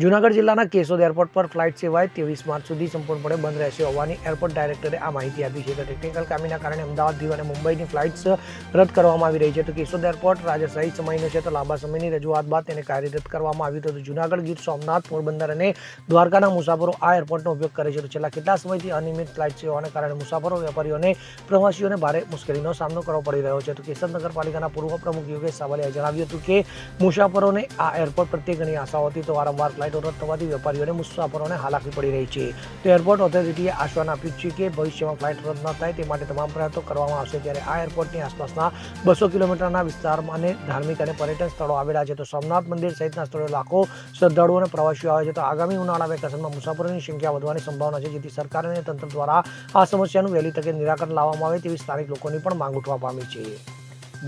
જૂનાગઢ જિલ્લાના કેશોદ એરપોર્ટ પર flight સેવાએ 23 March સુધી સંપૂર્ણપણે બંધ રહેશે હોવાની એરપોર્ટ ડાયરેક્ટરે આ માહિતી આપી છે. તો ટેકનિકલ ખામીના કારણે અમદાવાદ, દીવ અને મુંબઈની ફ્લાઇટ્સ રદ કરવામાં આવી રહી છે. તો કેશોદ એરપોર્ટ રાજાશાહી સમયનું છે, તો લાંબા સમયની રજૂઆત બાદ તેને કાર્યરત કરવામાં આવ્યું હતું. જૂનાગઢ, ગીર સોમનાથ, પોરબંદર અને દ્વારકાના મુસાફરો આ એરપોર્ટનો ઉપયોગ કરે છે. તો છેલ્લા કેટલા સમયથી અનિયમિત ફ્લાઇટ સેવાઓને કારણે મુસાફરો, વેપારીઓ અને પ્રવાસીઓને ભારે મુશ્કેલીનો સામનો કરવો પડી રહ્યો છે. તો કેશોદ નગરપાલિકાના પૂર્વ પ્રમુખ યોગેશ સાવલિયાએ જણાવ્યું હતું કે મુસાફરોને આ એરપોર્ટ પ્રત્યે ઘણી આશાઓ હતી. તો વારંવાર ફ્લાઇટો રદ થવાથી વેપારીઓ અને મુસાફરોને હાલાકી પડી રહી છે. તો એરપોર્ટ ઓથોરિટીએ આશ્વાસન આપ્યું છે કે ભવિષ્યમાં ફ્લાઇટ રદ ન થાય તે માટે તમામ પ્રયત્નો કરવામાં આવશે. ત્યારે આ એરપોર્ટની આસપાસના 200 કિલોમીટરના વિસ્તારમાં અને ધાર્મિક અને પર્યટન સ્થળો આવેલા છે. તો સોમનાથ મંદિર સહિતના સ્થળોએ લાખો શ્રદ્ધાળુઓ અને પ્રવાસીઓ આવે છે. તો આગામી ઉનાળા વેકેશનમાં મુસાફરોની સંખ્યા વધવાની સંભાવના છે, જેથી સરકાર અને તંત્ર દ્વારા આ સમસ્યાનું વહેલી તકે નિરાકરણ લાવવામાં આવે તેવી સ્થાનિક લોકોની પણ માંગ ઉઠવા પામી છે.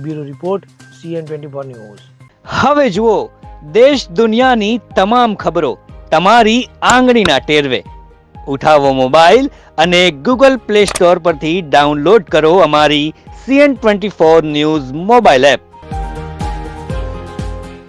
Bureau report, CN24 news. હવે જુઓ દેશ દુનિયાની તમામ ખબરો તમારી આંગળીના ટેરવે. ઉઠાવો મોબાઈલ અને ગૂગલ પ્લે સ્ટોર પરથી ડાઉનલોડ કરો અમારી CN24 ન્યૂઝ મોબાઈલ એપ.